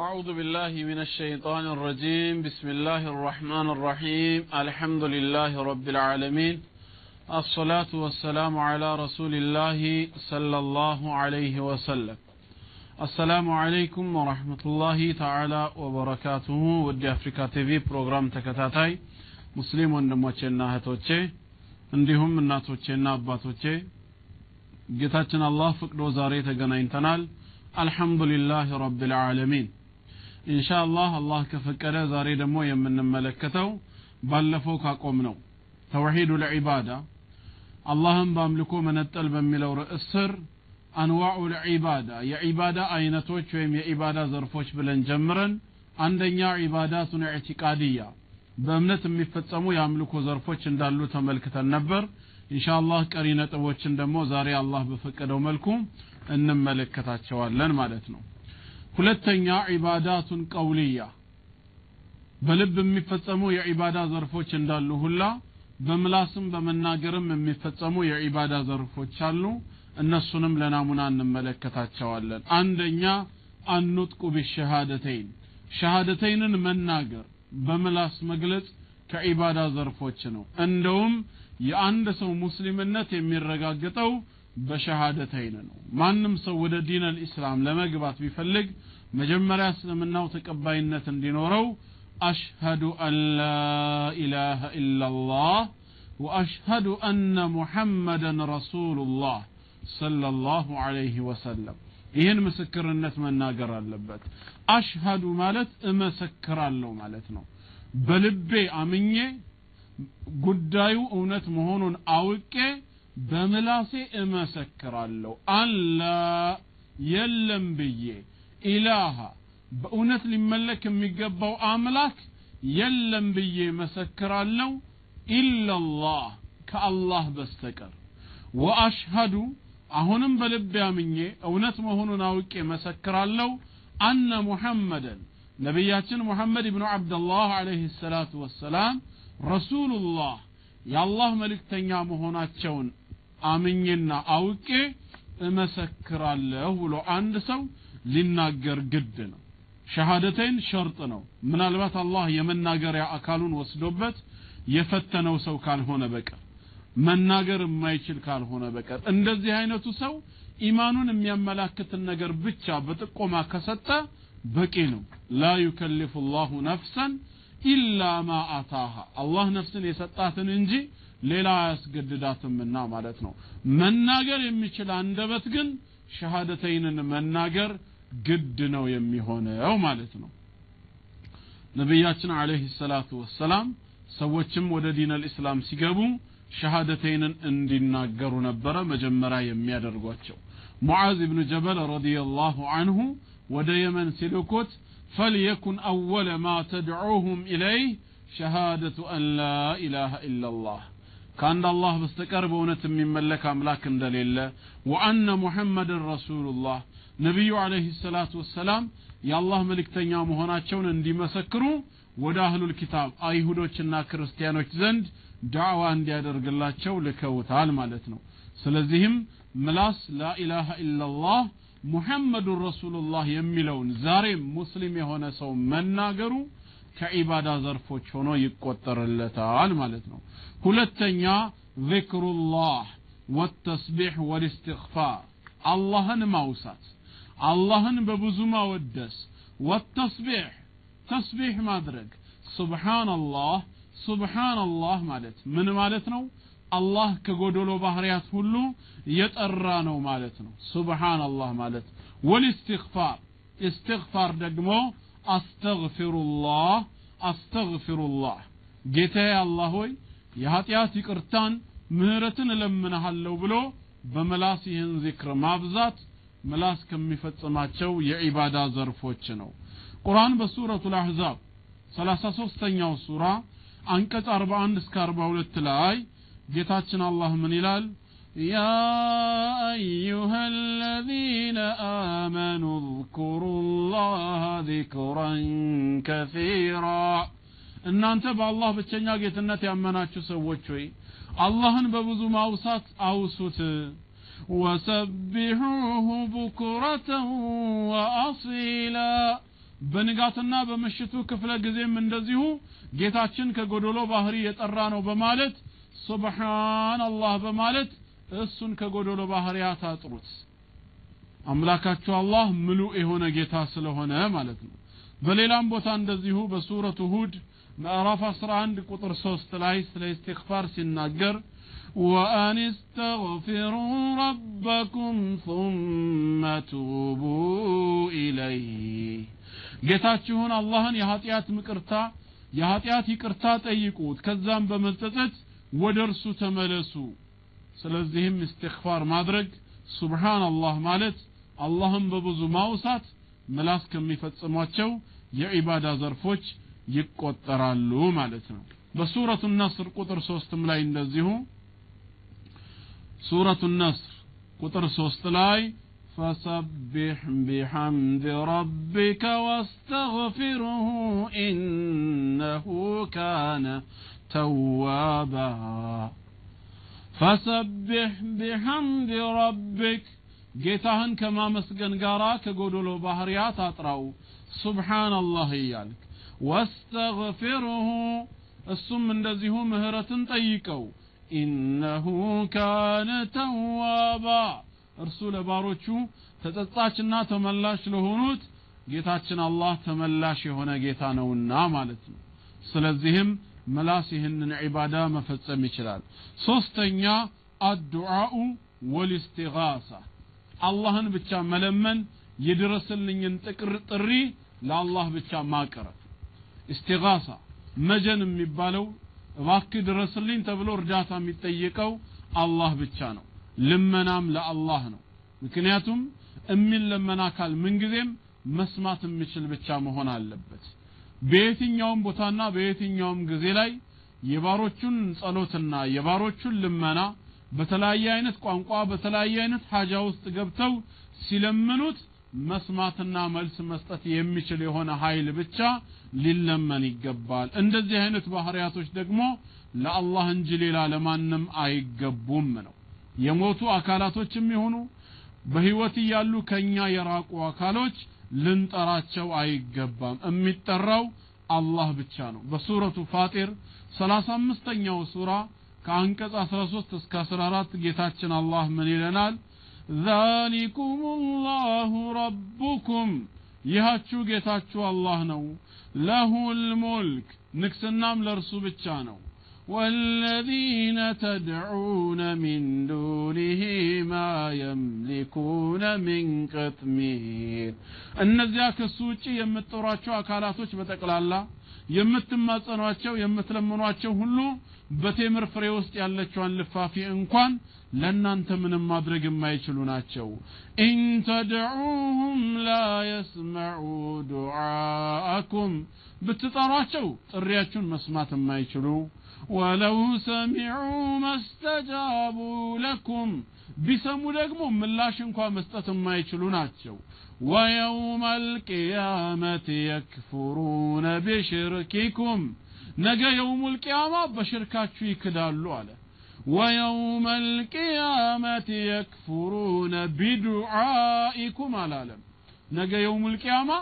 أعوذ بالله من الشيطان الرجيم بسم الله الرحمن الرحيم الحمد لله رب العالمين الصلاة والسلام على رسول الله صلى الله عليه وسلم السلام عليكم ورحمة الله تعالى وبركاته ودي أفريكا تيفي بروغرام تكتاتاي مسلم وندموچنا هتوچه እንዲሁም እናቶቼና አባቶቼ ጌታችን አላህ ፍቅዶ ዛሬ ተገናኝተናል አልহামዱሊላህ ረብል ዓለሚን ኢንሻአላህ አላህ ከፈቀደ ዛሬ ደግሞ የምንመለከተው ባለፈው ካቆምነው ተውሂዱል ዒባዳ አላህን በአምልኮ መነጠል በሚለው ርዕስ ስር አንዋዑል ዒባዳ የዒባዳ አይነቶች ወይም የዒባዳ ዘርፎች ብለን ጀምረን አንደኛ ዒባዳቱን ኢዕቲቃዲያ በእምነት የሚፈጸሙ የአምልኮ ዘርፎች እንዳሉ ተመልክተን ነበር ኢንሻአላህ ቀሪ ነጥቦችን ደግሞ ዛሬ አላህ በፈቀደው መልኩ እንመለከታቸዋለን ማለት ነው ሁለተኛ ዒባዳቱን ቀውልያ በልብ የሚፈጸሙ የዒባዳ ዘርፎች እንዳሉ ሁላ በምላስም በመናገርም የሚፈጸሙ የዒባዳ ዘርፎች አሉ እነሱንም ለናሙና እንመለከታቸዋለን አንደኛ አንኑጥቁ ቢሸሃደተይን ሸሃደተይንን መናገር በምላስ መግለጽ ከዒባዳ ዘርፎች ነው እንደውም የአንድ ሰው ሙስሊምነት የሚረጋገጠው በሸሃደተይን ነው ማንንም ሰው ወደ ዲን አልእስላም ለመግባት ቢፈልግ መጀመሪያ እስልምናው ተቀባይነት እንዲኖረው አሽሀዱ አን ላ ኢላሃ ኢላላህ ወአሽሀዱ አነ ሙሐመደን ረሱሉላህ ሰለላሁ ዐለይሂ ወሰለም ይህን ምስክርነት መናገር አለበት አሽሀዱ ማለት እመሰክራለሁ ማለት ነው በልቤ አምኜ ጉዳዩ እውነት መሆኑን አውቄ በመላሴ እመሰክራለሁ አላ የለም ብዬ ኢላሃ በእውነት ሊመለክ የሚገባው አምላክ የለም ብዬ መሰክራለሁ ኢላላህ ከአላህ በስተቀር ወአሽሀዱ አሁንም በልቤ አምኜ እውነት መሆኑን አውቄ መሰክራለሁ አነ ሙሐመደን ነብያችን ሙሐመድ ኢብኑ አብዱላህ ዐለይሂ ሰላቱ ወሰላም ረሱሉላህ የአላህ መልእክተኛ መሆናቸውን አምኜና አውቄ እመሰክራለሁ ብሎ አንድ ሰው ሊናገር ግድ ነው ሸሃደተይን ሸርጥ ነው ምናልባት አላህ የመናገሪያ አካሉን ወስዶበት የፈተነው ሰው ካልሆነ በቀር መናገር የማይችል ካልሆነ በቀር እንደዚህ አይነቱ ሰው ኢማኑን የሚያመላክት ነገር ብቻ በጥቆማ ከሰጠ በቂ ነው ላ ይከልፉ الله نفسا الا ما اتاها አላህ ነፍስን የሰጣትን እንጂ ሌላ ያስገድዳትምና ማለት ነው መናገር የሚችል አንደበት ግን ሸሃደተይንን መናገር ግድ ነው የሚሆነው ማለት ነው ነብያችን አለይሂ ሰላቱ ወሰላም ሰዎችም ወደ ዲን አልእስላም ሲገቡ ሸሃደተይንን እንዲናገሩ ነበር መጀመሪያ የሚያደርጓቸው ሙዓዝ ኢብኑ ጀበል ረዲየላሁ ዐንሁ ወደ የመን ሲልኩት فليكن أول ما تدعوهم إليه شهادة أن لا إله إلا الله كان الله بستقرب ونتم من ملك أملاك دليل وأن محمد رسول الله نبي عليه الصلاة والسلام يا الله ملك تنيام هنا تشون اندي مسكروا وداهل الكتاب أيهودوچنا كريستيانوچ زند دعوة اندي أدرق الله تشو لكوتال مالتنو سلزهم ملاس لا إله إلا الله محمد رسول الله የሚለውን ዛሬም ሙስሊም የሆነ ሰው መናገሩ ከዒባዳ ዘርፎች ሆኖ ይቆጠርለታል ማለት ነው ሁለተኛ ዚክሩላህ ወተስቢህ ወልእስትግፋር አላህን ማውሳት አላህን በብዙ ማወደስ ወተስቢህ ተስቢህ ማድረግ ሱብሃንአላህ ሱብሃንአላህ ማለት ምን ማለት ነው አላህ ከጎዶሎ ባህሪያት ሁሉ የጠራ ነው ማለት ነው ሱብሃንአላህ ማለት ወልእስትግፋር እስትግፋር ደግሞ አስተግፊሩላህ ጌታዬ አላህ ሆይ የኃጢአት ይቅርታን ምህረትን እለምንሃለሁ ብሎ በመላስ ይህን ዚክር ማብዛት መላስ ከሚፈጽማቸው የዒባዳ ዘርፎች ነው ቁርአን በሱረቱል አሕዛብ 33ኛው ሱራ አንቀጽ 41 እስከ 42 ላይ ጌታችን አላህ ምን ይላል يا أيها الذين آمنوا اذكروا الله ذكرا كثيرا إن أنت بالله بتشنيا جتنة يأمناتشو سوتشوي اللهن ببزو موسات أوسوت وسبحوه بكرة وأصيلا በንጋትና በመሽቱ ክፍለ ጊዜም እንደዚሁ ጌታችን ከጎዶሎ ባህሪ የጠራ ነው በማለት ሱብሃንአላህ በማለት እሱን ከጎዶሎ ባህሪያት አጥሩት አምላካችሁ አላህ ምሉእ የሆነ ጌታ ስለሆነ ማለት ነው በሌላም ቦታ እንደዚሁ በሱረቱ ሁድ ምዕራፍ 11 ቁጥር 3 ላይ ስለ ኢስቲግፋር ሲናገር وأن استغفروا ربكم ثم توبوا إليه ጌታችሁን አላህን የኃጢአት ይቅርታ ጠይቁት ከዛም በመጸጸት ወደርሱ ተመለሱ ስለዚህም ኢስቲግፋር ማድረግ ሱብሃንአላህ ማለት አላህን በብዙ ማውሳት ምላስ ከሚፈጽሟቸው የዒባዳ ዘርፎች ይቆጠራሉ ማለት ነው በሱረቱ ነስር ቁጥር 3 ላይ እንደዚሁ ሱረቱ ነስር ቁጥር 3 ላይ فسبح بحمد ربك واستغفره إنه كان توابا فسبح بحمد ربك ጌታህን ከማመስገን ጋራ ከጎዶሎ ባህሪያት አጥራው ሱብሃንአላህ ይያልክ واستغفره እሱም እንደዚሁ ምህረትን ጠይቀው إنه كان توابا እርሱ ለባሮቹ ተጸጻችና ተመላሽ ለሆኑት ጌታችን አላህ ተመላሽ የሆነ ጌታ ነውና ማለት ነው ስለዚህም መላስ ይህንን ዒባዳ መፈጸም ይችላል ሶስተኛ አዱዓኡ ወልኢስቲጋሳ አላህን ብቻ መለመን ይድረስልኝን ጥሪ ለአላህ ብቻ ማቅረብ ኢስቲጋሳ መጀን የሚባለው እባክህ ድረስልኝ ተብሎ እርዳታ የሚጠየቀው አላህ ብቻ ነው ልመናም ለአላህ ነው ምክንያቱም የሚለመን አካል ምንጊዜም መስማት የሚችል ብቻ መሆን አለበት በየትኛውም ቦታና በየትኛውም ጊዜ ላይ የባሮቹን ጸሎትና የባሮቹን ልመና በተለያየ አይነት ቋንቋ በተለያየ አይነት ሐጃ ውስጥ ገብተው ሲለምኑት መስማትና መልስ መስጠት የሚችል የሆነ ኃይል ብቻ ሊለመን ይገባል እንደዚህ አይነት ባህሪያቶች ደግሞ ለአላህ እንጂ ሌላ ለማንም አይገቡም ነው የሞቱ አካላቶችም ይሁኑ በህይወት ያሉ ከኛ የራቁ አካሎች ልንጠራቸው አይገባም የሚጠራው አላህ ብቻ ነው በሱረቱ ፋጢር 35ኛው ሱራ ከአንቀጽ 13 እስከ 14 ጌታችን አላህ ምን ይለናል ذلكم الله ربكم ይሃችሁ ጌታችሁ አላህ ነው له الملك ንግስናም ለርሱ ብቻ ነው والذين تدعون من دونه ما يملكون من قطمير እነዚያ ከሱ ውጪ የምትጠሯቸው አካላቶች በተቀላላ የምትማጸኗቸው የምትለምኗቸው ሁሉ በቴምር ፍሬ ውስጥ ያለችዋን ልፋፊ እንኳን ለናንተ ምንም ማድረግ የማይችሉ ናቸው إن تدعوهم لا يسمعوا دعاءكم ብትጠሯቸው ጥሪያችሁን መስማት የማይችሉ ولو سمعوا ما استجابوا لكم بسمو ደግሞ ምላሽ እንኳን መስጠት የማይችሉ ናቸው ويوم القيامة يكفرون بشرككم ነገ يوم القيامة በሽርካችሁ ይክዳሉ አለ ويوم القيامة يكفرون بدعائكم አላለም ነገ يوم القيامة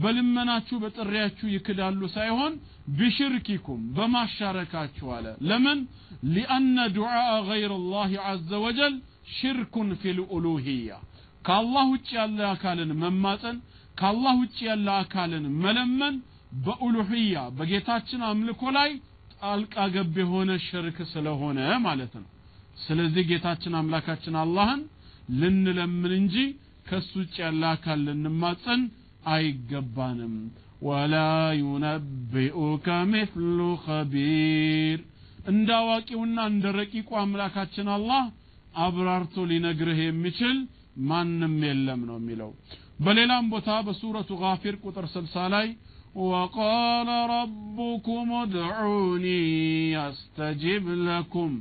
በልመናችሁ በጥሪያችሁ ይክዳሉ ሳይሆን بشرككم በማሻረካችሁ አለ ለምን لأن دعاء غير الله عز وجل شرك في الألوهية ከአላህ ውጭ ያለ አካልን መማፀን ከአላህ ውጭ ያለ አካልን መለመን በኡሉሂያ በጌታችን አምልኮ ላይ ጣልቃ ገብ የሆነ ሽርክ ስለሆነ ማለት ነው ስለዚህ ጌታችን አምላካችን አላህን ልንለምን እንጂ ከሱ ውጭ ያለ አካል ልንማፀን አይገባንም ولا ينبئك مثل خبير እንዳዋቂውና እንደረቂቁ አምላካችን አላህ አብራርቶ ሊነግርህ የሚችል ማንም የለም ነው የሚለው በሌላም ቦታ በሱረቱ ጋፊር ቁጥር 60 ላይ وقال ربكم ادعوني استجب لكم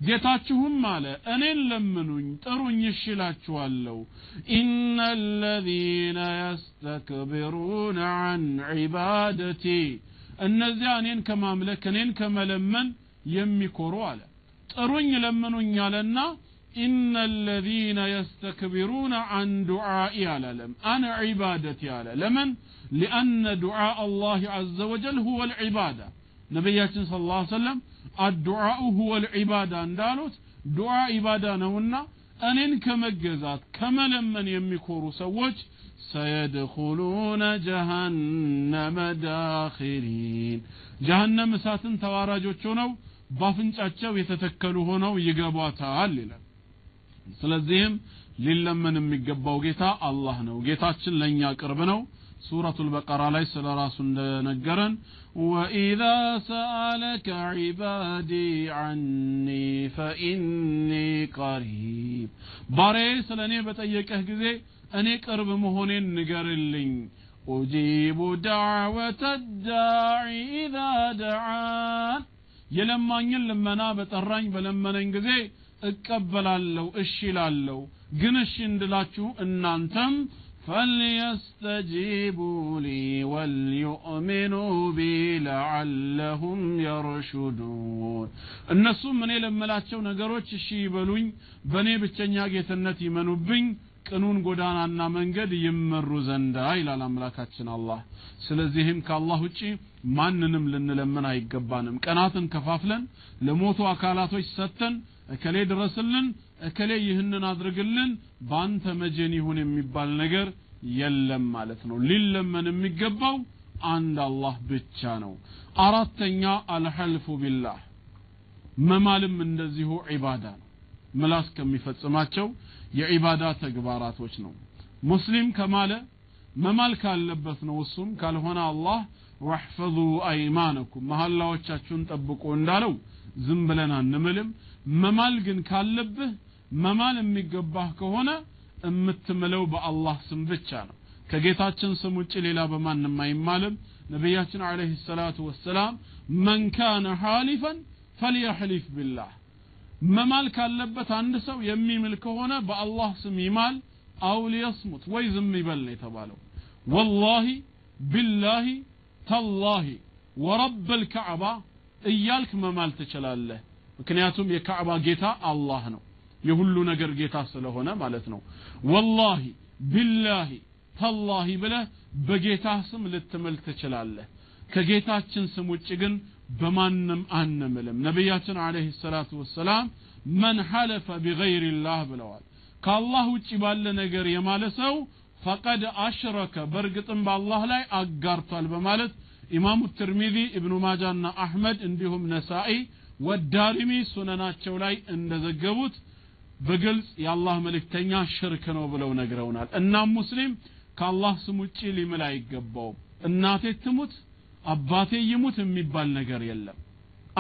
ጌታችሁም አለ እኔን ለምኑኝ ጥሩኝ እሽላችኋለሁ ان الذين يستكبرون عن عبادتي እነዚያ እኔን ከማምለክ እኔን ከመለመን የሚኮሩ አለ ጥሩኝ ለምኑኝ አለና إن الذين يستكبرون عن دعائي على لم أنا عبادتي على لمن لأن دعاء الله عز وجل هو العبادة نبياتنا صلى الله عليه وسلم الدعاء هو العبادة اندالوت دعاء عبادة نونا أنين كمجزات كما لمن يمكوروا سوج سيدخلون جهنم داخرين جهنم ساتن تواراجوچونو بافنጫቸው የተተከሉ ሆነው ይገባታል ይላል ስለዚህም ሊለመን የሚገባው ጌታ አላህ ነው ጌታችን ለኛ ቅርብ ነው ሱረቱል በቀራ ላይ ስለራሱ እንደነገረን وإذا سألك عبادي عني فإني قريب ባሪያዬ ስለኔ በጠየቀህ ጊዜ እኔ ቅርብ መሆኔን ንገርልኝ أجيب دعوة الداعي إذا دعان የለማኝን ልመና በጠራኝ በለመነኝ ጊዜ እቀበላለሁ እሺ እላለሁ ግን እሺ እንድላችሁ እናንተም فليستجيبوا لي وليؤمنوا بي لعلهم يرشدون እነሱም እኔ ለመላቸው ነገሮች እሺ ይበሉኝ በኔ ብቸኛ ጌትነት ይመኑብኝ ቅኑን ጎዳናና መንገድ ይመሩ ዘንዳ ይላል አምላካችን አላህ ስለዚህም ከአላህ ውጪ ማንንም ልንለምን አይገባንም ቀናትን ከፋፍለን ለሞቱ አካላቶች ሰተን እከሌ ድረስልን እከሌ ይህንን አድርግልን ባንተ መጀን ይሁን የሚባል ነገር የለም ማለት ነው ሊለመን የሚገባው አንድ አላህ ብቻ ነው አራተኛ አልሐልፉ ቢላህ መማልም እንደዚሁ ዒባዳ ነው ምላስ ከሚፈጽማቸው የዒባዳ ተግባራቶች ነው ሙስሊም ከማለ መማል ካለበት ነው እሱም ካልሆነ አላህ واحفظوا ايمانكم መሐላዎቻችሁን ጠብቁ እንዳለው ዝም ብለን አንምልም መማል ግን ካለብህ መማል የሚገባህ ከሆነ እምትምለው በአላህ ስም ብቻ ነው ከጌታችን ስም ውጪ ሌላ በማንም አይማልም ነብያችን አለይሂ ሰላቱ ወሰለም من كان حالفا فليحلف بالله መማል ካለበት አንድ ሰው የሚምል ከሆነ በአላህ ስም ይማል አው ሊስሙት ወይ ዝም ይበል ነው የተባለው والله بالله تالله ورب الكعبة እያልክ መማል ትችላለህ ምክንያቱም የካዕባ ጌታ አላህ ነው የሁሉ ነገር ጌታ ስለሆነ ማለት ነው والله بالله تالله ብለህ በጌታ ስም ልትምል ትችላለህ ከጌታችን ስም ውጪ ግን በማንም አንምልም ነብያችን አለይሂ ሰላቱ ወሰለም من حلف بغير الله ብለዋል ከአላህ ውጪ ባለ ነገር የማለ ሰው فقد اشرك በርግጥም በአላህ ላይ አጋርቷል በማለት ኢማሙ ትርሚዚ ኢብኑ ማጃና አህመድ እንዲሁም ነሳኢ ወዳሪሚ ሱነናቸው ላይ እንደዘገቡት በግልጽ የአላህ መልእክተኛ ሽርክ ነው ብለው ነግረውናል እና ሙስሊም ከአላህ ስም ውጪ ሊምል አይገባው እናቴ ትሙት አባቴ ይሙት የሚባል ነገር የለም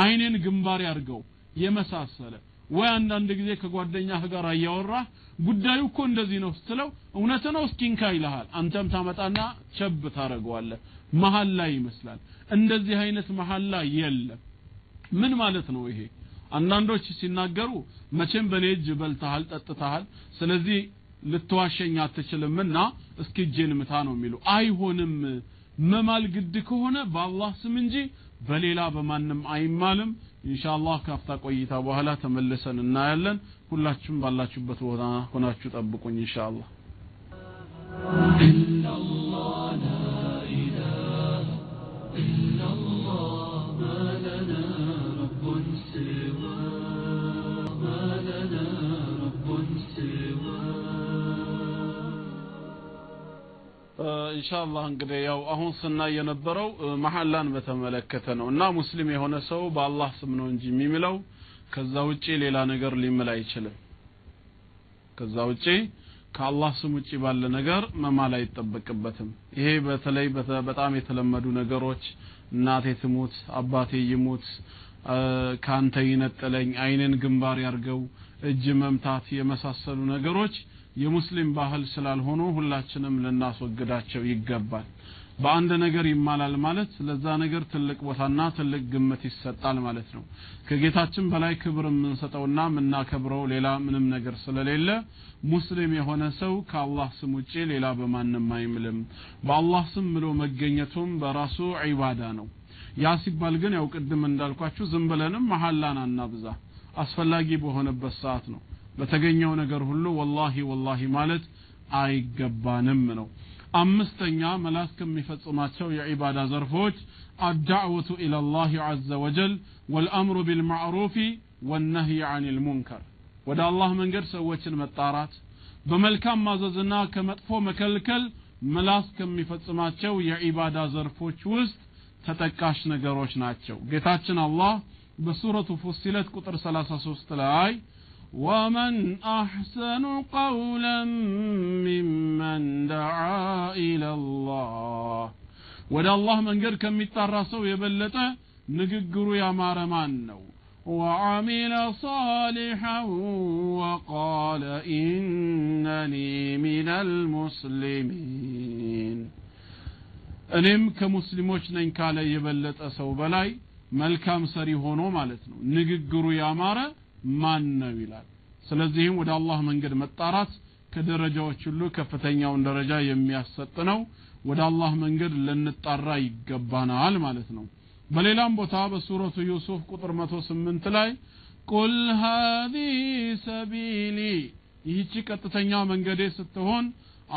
አይኔን ግንባር ያርገው የመሳሰለ ወይ አንዳንድ ጊዜ ከጓደኛህ ጋር ያወራ ጉዳዩ እኮ እንደዚህ ነው ስትለው እውነት ነው እስኪንካ ይልሃል አንተም ታመጣና ቸብ ታረጋዋለህ መሐላ ይመስላል እንደዚህ አይነት መሐላ የለም ምን ማለት ነው ይሄ አንዳንዶች ሲናገሩ መቼም በኔጅ በልተሃል ጠጥተሃል ስለዚህ ልትዋሸኝ አትችልምና እስኪ ጄን ምታ ነው የሚሉ አይሆንም መማል ግድ ከሆነ በአላህ ስም እንጂ በሌላ በማንም አይማልም ኢንሻአላህ ካፍታ ቆይታ በኋላ ተመለሰን እናያለን ሁላችሁም ባላችሁበት ቦታ ሆናችሁ ጠብቁኝ ኢንሻአላህ ኢላላህ ላ ኢላሃ ኢላላህ ማ ለና ረቡን ሲዋ ማ ለና ረቡን ሲዋ ኢንሻአላህ እንግዲህ ያው አሁን ስናይ የነበረው መሐላን በተመለከተ ነውና ሙስሊም የሆነ ሰው በአላህ ስም ነው እንጂ የሚምለው ከዛ ውጪ ሌላ ነገር ሊምል አይችልም ከዛ ውጪ ከአላህ ስም ውጪ ባለ ነገር መማል አይጠበቅበትም ይሄ በተለይ በጣም የተለመዱ ነገሮች እናቴ ትሙት አባቴ ይሙት ካንተ ይነጠለኝ አይነን ግንባር ያርገው እጅ መምታት የመሳሰሉ ነገሮች የሙስሊም ባህል ስላልሆኑ ሁላችንም ለናስወግዳቸው ይገባል በአንድ ነገር ይማላል ማለት ለዛ ነገር ትልቅ ቦታና ትልቅ ግምት ይሰጣል ማለት ነው ከጌታችን በላይ ክብር የምንሰጠውና ምናከብረው ሌላ ምንም ነገር ስለሌለ ሙስሊም የሆነ ሰው ከአላህ ስም ውጪ ሌላ በማንም አይምልም በአላህ ስም ብሎ መገኘቱም በራሱ ዒባዳ ነው ያ ሲባል ግን ያው ቅድም እንዳልኳችሁ ዝም ብለንም መሐላን አናብዛ አስፈላጊ በሆነበት ሰዓት ነው በተገኘው ነገር ሁሉ ወላሂ ማለት አይገባንም ነው አምስተኛ መላስ ከሚፈጽማቸው የዒባዳ ዘርፎች الدعوة إلى الله عز وجل والأمر بالمعروف والنهي عن المنكر ወደ አላህ መንገድ ሰዎችን መጣራት በመልካም ማዘዝና ከመጥፎ መከልከል መላስ ከሚፈጽማቸው የዒባዳ ዘርፎች ውስጥ ተጠቃሽ ነገሮች ናቸው ጌታችን አላህ በሱረቱ ፉሲለት ቁጥር 33 ላይ ومن أحسن قولا ممن دعا إلى الله ወደ አላህ መንገድ ከሚጣራ ሰው የበለጠ ንግግሩ ያማረ ማን ነው وعمل صالحا وقال إنني من المسلمين እኔም ከሙስሊሞች ነኝ ካለ የበለጠ ሰው በላይ መልካም ሰሪ ሆኖ ማለት ነው ንግግሩ ያማረ ማን ነው ይላል ስለዚህም ወደ አላህ መንገድ መጣራት ከደረጃዎች ሁሉ ከፍተኛውን ደረጃ የሚያሰጥ ነው ወደ አላህ መንገድ ለንጣራ ይገባናል ማለት ነው በሌላም ቦታ በሱረቱ ዩሱፍ ቁጥር 108 ላይ ቁል هذه سبيلي ይህች ቀጥተኛ መንገዴ ስትሆን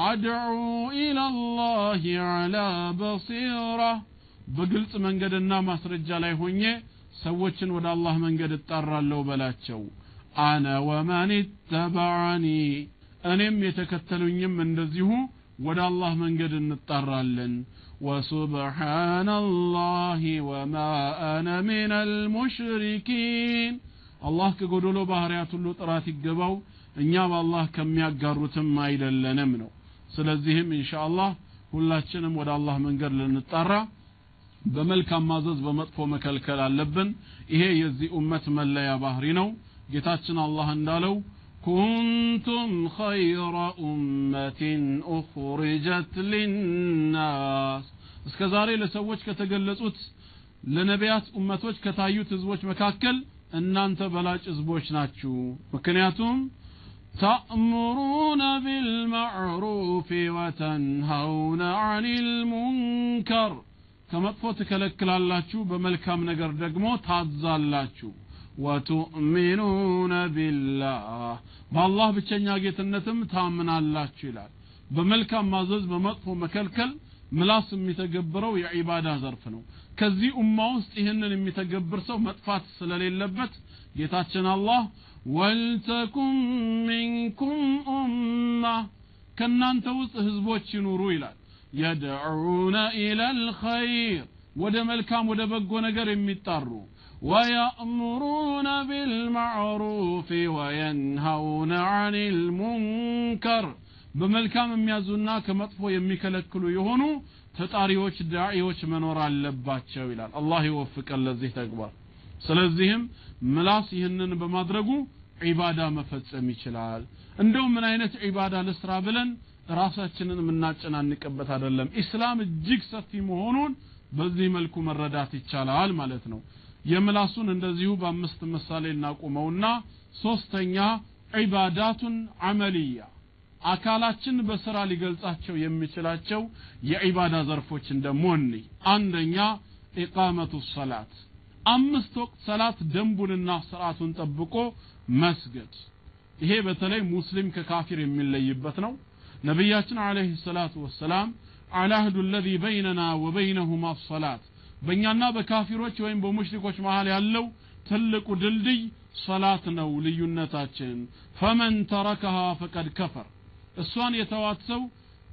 አድዑ إلى الله على بصيرة በግልጽ መንገድና ማስረጃ ላይ ሆኜ ሰዎችን ወደ አላህ መንገድ እጣራለሁ በላቸው አና ወማን ተበዓኒ እኔም የተከተሉኝም እንደዚሁ ወደ አላህ መንገድ እንጣራለን ወሱብሃንአላሂ ወማ አና ሚነል ሙሽሪኪን አላህ ከጎዶሎ ባህሪያት ሁሉ ጥራት ይገባው እኛ በአላህ ከሚያጋሩትም አይደለንም ነው ስለዚህም ኢንሻአላህ ሁላችንም ወደ አላህ መንገድ ልንጣራ በመልካም ማዘዝ በመጥፎ መከልከል አለብን ይሄ የዚህ ኡመት መለያ ባህሪ ነው ጌታችን አላህ እንዳለው كنتم خير أمة أخرجت للناس እስከዛሬ ለሰዎች ከተገለጹት ለነቢያት ኡመቶች ከታዩት ህዝቦች መካከል እናንተ በላጭ ህዝቦች ናችሁ ምክንያቱም تأمرون بالمعروف وتنهون عن المنكر ከመጥፎ ትከለክላላችሁ በመልካም ነገር ደግሞ ታዛላችሁ وتؤمنون بالله بالله ብቸኛ ጌትነትም ታምናላችሁ ይላል በመልካም ማዘዝ በመጥፎ መከልከል ምላስ የሚተገብረው የዒባዳ ዘርፍ ነው ከዚህ ኡማ ውስጥ ይሄንን የሚተገብር ሰው መጥፋት ስለሌለበት ጌታችን አላህ ወልተኩም ሚንኩም ኡማ ከናንተ ውስጥ ህዝቦች ይኑሩ ይላል يدعون إلى الخير ወደ መልካም ወደ በጎ ነገር የሚጣሩ ويأمرون بالمعروف وينهون عن المنكر በመልካም የሚያዙና ከመጥፎ የሚከለክሉ የሆኑ ተጣሪዎች ዳዒዎች መኖር አለባቸው ይላል አላህ ይወፍቀን ለዚህ ተግባር ስለዚህም ምላስ ይህንን በማድረጉ ዒባዳ መፈጸም ይችላል እንደው ምን አይነት ዒባዳ ለስራ ብለን ራሳችንን ምናጨናንቀበት አይደለም እስላም እጅግ ሰፊ መሆኑን በዚህ መልኩ መረዳት ይቻላል ማለት ነው የምላሱን እንደዚሁ በአምስት ምሳሌ እናቆመውና ሶስተኛ ዒባዳቱን አመልያ አካላችን በስራ ሊገልጻቸው የሚችላቸው የዒባዳ ዘርፎች እንደሞኒ አንደኛ ኢቃመቱ ሶላት አምስት ወቅት ሰላት ደንቡንና ስርዓቱን ጠብቆ መስገድ ይሄ በተለይ ሙስሊም ከካፊር የሚለይበት ነው ነብያችን አለይሂ ሰላቱ ወሰለም አላህዱ الذي بيننا وبينهما الصلاه በእኛና በካፊሮች ወይም በሙሽሪኮች መሃል ያለው ትልቁ ድልድይ ሶላት ነው ልዩነታችን فمن تركها فقد كفر እሷን የተዋት ሰው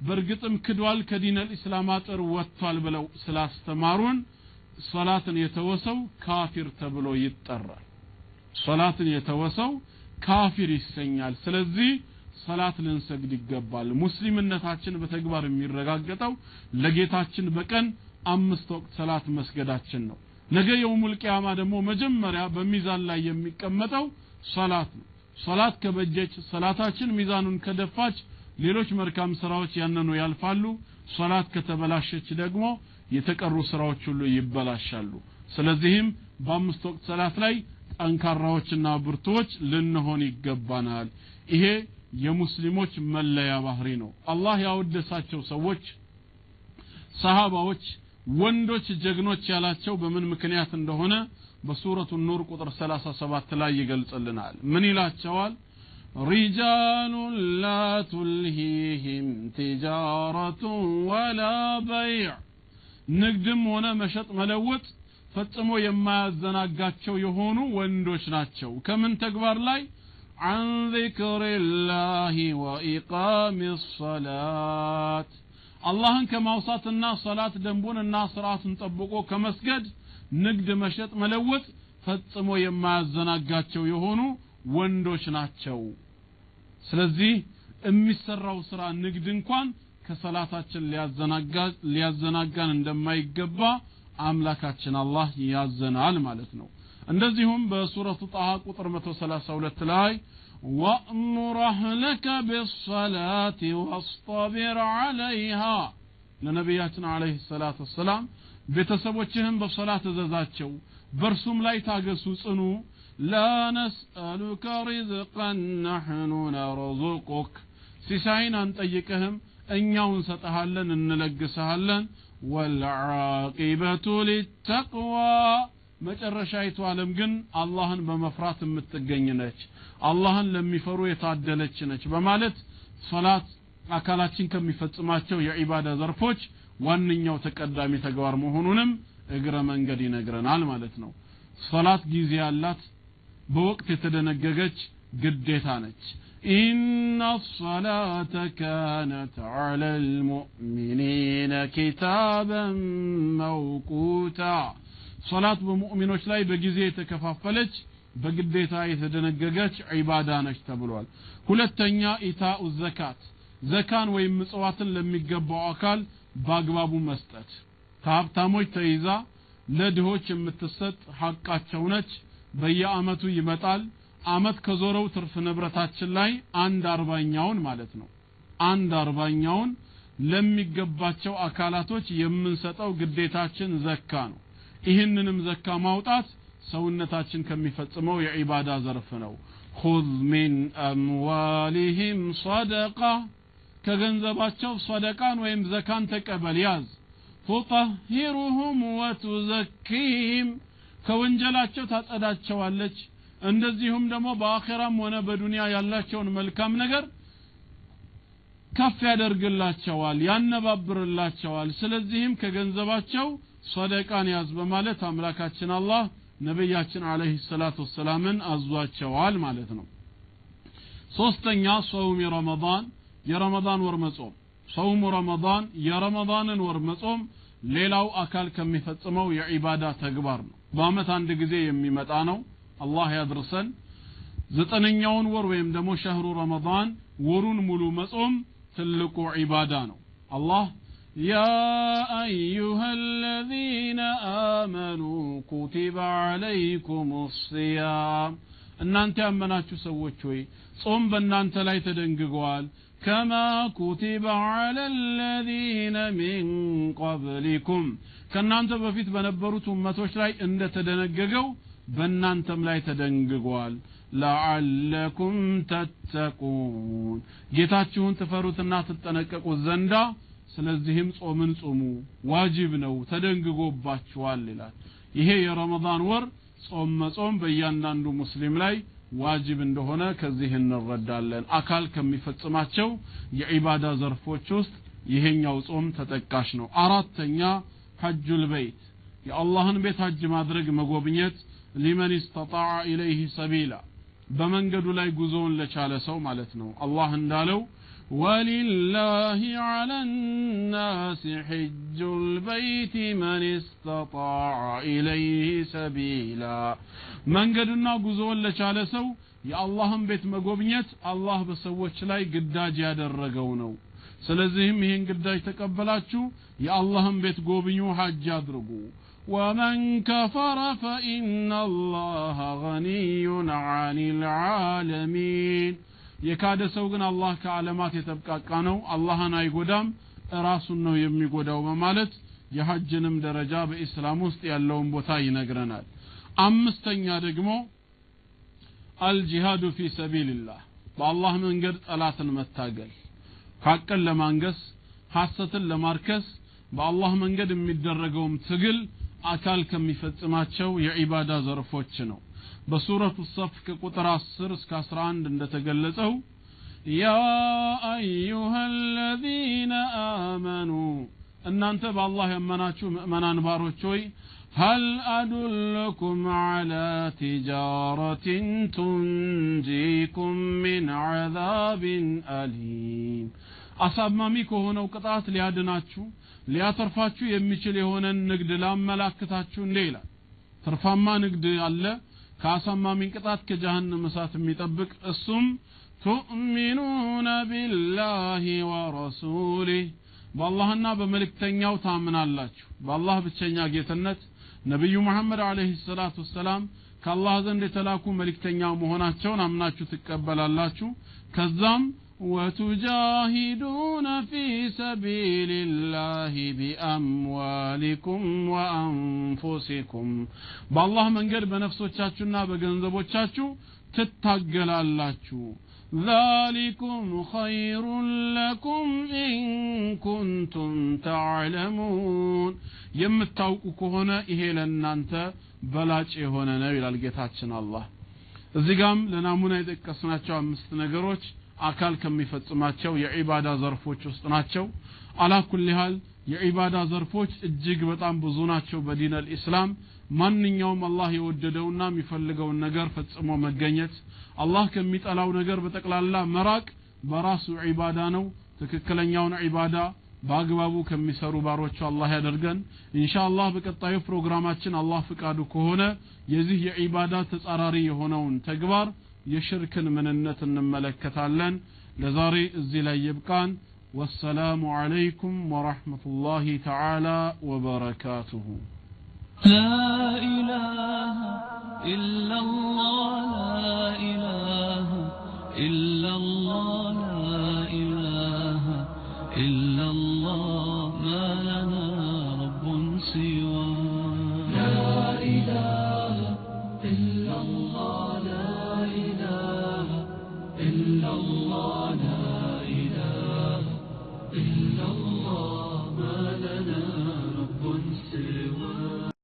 በርግጥም ክዷል ከዲነል እስላም አጥር ወጥቷል ብለው ስላስተማሩን ሶላትን የተወሰው ካፊር ተብሎ ይጠራል ሶላትን የተወሰው ካፊር ይሰኛል ስለዚህ ሶላት ልንሰግድ ይገባል ሙስሊምነታችን በተግባር የሚረጋገጠው ለጌታችን በቀን 5 ወቅት ሶላት መስገዳችን ነው ነገ የውሙል ቂያማ ደግሞ መጀመሪያ በሚዛን ላይ የሚቀመጠው ሶላት ነው ሶላት ከበጀች ሶላታችን ሚዛኑን ከደፋች ሌሎች መልካም ስራዎች ያንኑ ያልፋሉ ሶላት ከተበላሸች ደግሞ የተቀሩ ስራዎች ሁሉ ይበላሻሉ ስለዚህም በ5 ወቅት ሶላት ላይ ጠንካራዎችና ብርቱዎች ልንሆን ይገባናል ይሄ የሙስሊሞች መለያ ባህሪ ነው አላህ ያወደሳቸው ሰዎች ሰሃባዎች ወንዶች ጀግኖች ያላቸው በምን ምክንያት እንደሆነ በሱረቱ ኑር ቁጥር 37 ላይ ይገልጽልናል ምን ይላቸዋል رجال لا تلهيهم تجارة ولا بيع نقدم هنا مشط ملوت ፈጽሞ የማያዘናጋቸው የሆኑ ወንዶች ናቸው ከምን ተግባር ላይ عن ذكر الله وإقام الصلاة አላህን ከማውሳትና ሶላት ደንቡንና ስርዓቱን ጠብቆ ከመስገድ ንግድ መሸጥ መለወጥ ፈጽሞ የማያዘናጋቸው የሆኑ ወንዶች ናቸው ስለዚህ የሚሰራው ስራ ንግድ እንኳን ከሰላታችን ሊያዘናጋን እንደማይገባ አምላካችን አላህ ያዘናል ማለት ነው እንደዚሁም በሱረቱ ጣሃ ቁጥር 132 ላይ وأمر أهلك بالصلاة واصطبر عليها ለነብያችን አለይሂ ሰላቱ ወሰለም ቤተሰቦችህን በሶላት ተዘዛቸው በርሱም ላይ ታገሱ ጽኑ لا نسألك رزقا نحن نرزقك ሲሳይን አንጠይቅህም እኛው እንሰጥሃለን እንለግስሃለን والعاقبة للتقوى መጨረሻይቱ ዓለም ግን አላህን በመፍራት የምትገኝ ነች አላህን ለሚፈሩ የታደለች ነች በማለት ሶላት አካላችን ከሚፈጽማቸው የዒባዳ ዘርፎች ዋንኛው ተቀዳሚ ተግባር መሆኑንም እግረ መንገድ ይነግረናል ማለት ነው ሶላት ጊዜ ያላት በወቅት የተደነገገች ግዴታ ነች إن الصلاة كانت على المؤمنين كتابا موقوتا صلاة بمؤمنوች ላይ በጊዜ የተከፋፈለች በግዴታ የተደነገገች ዒባዳ ነች ተብሏል ሁለተኛ ኢታኡ ዘካት ዘካን ወይም ምጽዋትን ለሚገባው አካል በአግባቡ መስጠት ከሀብታሞች ተይዛ ለድሆች የምትሰጥ ሐቃቸው ነች በየአመቱ ይመጣል አመት ከዞረው ትርፍ ንብረታችን ላይ 1/40ኛውን ማለት ነው 1/40ኛውን ለሚገባቸው አካላቶች የምንሰጠው ግዴታችን ዘካ ነው ይህንንም ዘካ ማውጣት ሰውነታችን ከሚፈጽመው የዒባዳ ዘርፍ ነው خذ من أموالهم صدقة ከገንዘባቸው صدقان ወይም ዘካን ተቀበል ያዝ تطهرهم وتزكيهم ከወንጀላቸው ታጸዳቸዋለች እንደዚሁም ደግሞ በአኺራም ሆነ በዱንያ ያላቸውን መልካም ነገር ከፍ ያደርግላቸዋል ያነባብርላቸዋል ስለዚህም ከገንዘባቸው صدقان ያዝ በማለት አምላካችን አላህ ነብያችን አለይሂ ሰላቱ ወሰላምን አዟቸዋል ማለት ነው ሶስተኛ ጾም ረመዳን የረመዳን ወር መጾም ጾም ረመዳን የረመዳንን ወር መጾም ሌላው አካል ከሚፈጽመው የዒባዳ ተግባር ነው በአመት አንድ ጊዜ የሚመጣ ነው አላህ ያድርሰን ዘጠነኛውን ወር ወይም ደግሞ ሸህሩ ረመዳን ወሩን ሙሉ መጾም ትልቁ ዒባዳ ነው አላህ يا أيها الذين آمنوا كتب عليكم الصيام እናንተ ያመናችሁ ሰዎች ሆይ ጾም በእናንተ ላይ ተደንግጓል كما كتب على الذين من قبلكم ከናንተ በፊት በነበሩት ኡመቶች ላይ እንደተደነገገው በእናንተም ላይ ተደንግጓል لعلكم تتقون ጌታችሁን ትፈሩትና ትጠነቀቁት ዘንዳ ስለዚህም ጾምን ጾሙ ዋጅብ ነው ተደንግጎባችኋል ይላል ይሄ የረመዳን ወር ጾም መጾም በእያንዳንዱ ሙስሊም ላይ ዋጅብ እንደሆነ ከዚህ እንረዳለን አካል ከሚፈጽማቸው የዒባዳ ዘርፎች ውስጥ ይሄኛው ጾም ተጠቃሽ ነው አራተኛ ሐጁል በይት የአላህን ቤት ሐጅ ማድረግ መጎብኘት لمن استطاع إليه سبيلا በመንገዱ ላይ ጉዞውን ለቻለ ሰው ማለት ነው አላህ እንዳለው ولله على الناس حج البيت من استطاع إليه سبيلا መንገዱና ጉዞውን ለቻለ ሰው የአላህን ቤት መጎብኘት አላህ በሰዎች ላይ ግዳጅ ያደረገው ነው ስለዚህም ይሄን ግዳጅ ተቀበላችሁ የአላህን ቤት ጎብኙ ሐጅ አድርጉ ومن كفر فإن الله غني عن العالمين የካደ ሰው ግን አላህ ከዓለማት የተብቃቃ ነው አላህን አይጎዳም ራሱን ነው የሚጎዳው በማለት የሐጅንም ደረጃ በእስላም ውስጥ ያለውን ቦታ ይነግረናል አምስተኛ ደግሞ الجهاد في سبيل الله በአላህ መንገድ ጠላትን መታገል ሐቅን ለማንገስ ሐሰትን ለማርከስ በአላህ መንገድ የሚደረገው ትግል አካል ከሚፈጽማቸው የዒባዳ ዘርፎች ነው በሱረቱ ሰፍ ከቁጥር 10 እስከ 11 እንደተገለጸው ያ አዩሀል ለዚነ አመኑ እናንተ በአላህ ያመናችሁ ምእመናን ባሮች ሆይ هل أدلكم على تجارة تنجيكم من عذاب أليم أصابمامي كهونو قطعت ليادناتشو لياترفاتشو يميشل يهونن نقد لاملاكتاتشو ليلا ترفاما نقد الله كأصابمامي قطعت كجهنم مسات ميطبق السم تؤمنون بالله ورسوله بالله بملكتنياو تامنالاتشو بالله بتشنيا ጌትነት ነብዩ መሐመድ አለይሂ ሰላቱ ወሰለም ከአላህ ዘንድ የተላኩ መልእክተኛው መሆናቸውን አምናችሁ ትቀበላላችሁ ከዛም ወቱጃሂዱነ ፊ ሰቢልላሂ ቢአምዋሊኩም ወአንፉሲኩም በአላህ መንገድ በነፍሶቻችሁና በገንዘቦቻችሁ ትታገላላችሁ ذلكم خير لكم إن كنتم تعلمون يمتاوقو كهونه ይሄ ለናንተ በላጭ የሆነ ነው ይላል ጌታችን አላህ እዚህ ጋም ለናሙና የተቀስናቸው አምስት ነገሮች አካል ከሚፈጽማቸው የዒባዳ ዘርፎች ውስጥ ናቸው አላኩል ሊሃል የዒባዳ ዘርፎች እጅግ በጣም ብዙ ናቸው በዲን አልእስላም ማንኛውም አላህ የወደደውና የሚፈልገው ነገር ፈጽሞ መገኘት አላህ ከሚጠላው ነገር በተቀላላ መራቅ በራሱ ዒባዳ ነው ትክክለኛውን ዒባዳ በአግባቡ ከሚሰሩ ባሮቹ አላህ ያደርገን ኢንሻአላህ በቀጣዩ ፕሮግራማችን አላህ ፍቃዱ ከሆነ የዚህ የዒባዳ ተጻራሪ የሆነውን ተግባር የሽርክን ምንነት እንመለከታለን ለዛሬ እዚህ ላይ ይብቃን والسلام عليكم ورحمة الله تعالى وبركاته لا إله إلا الله لا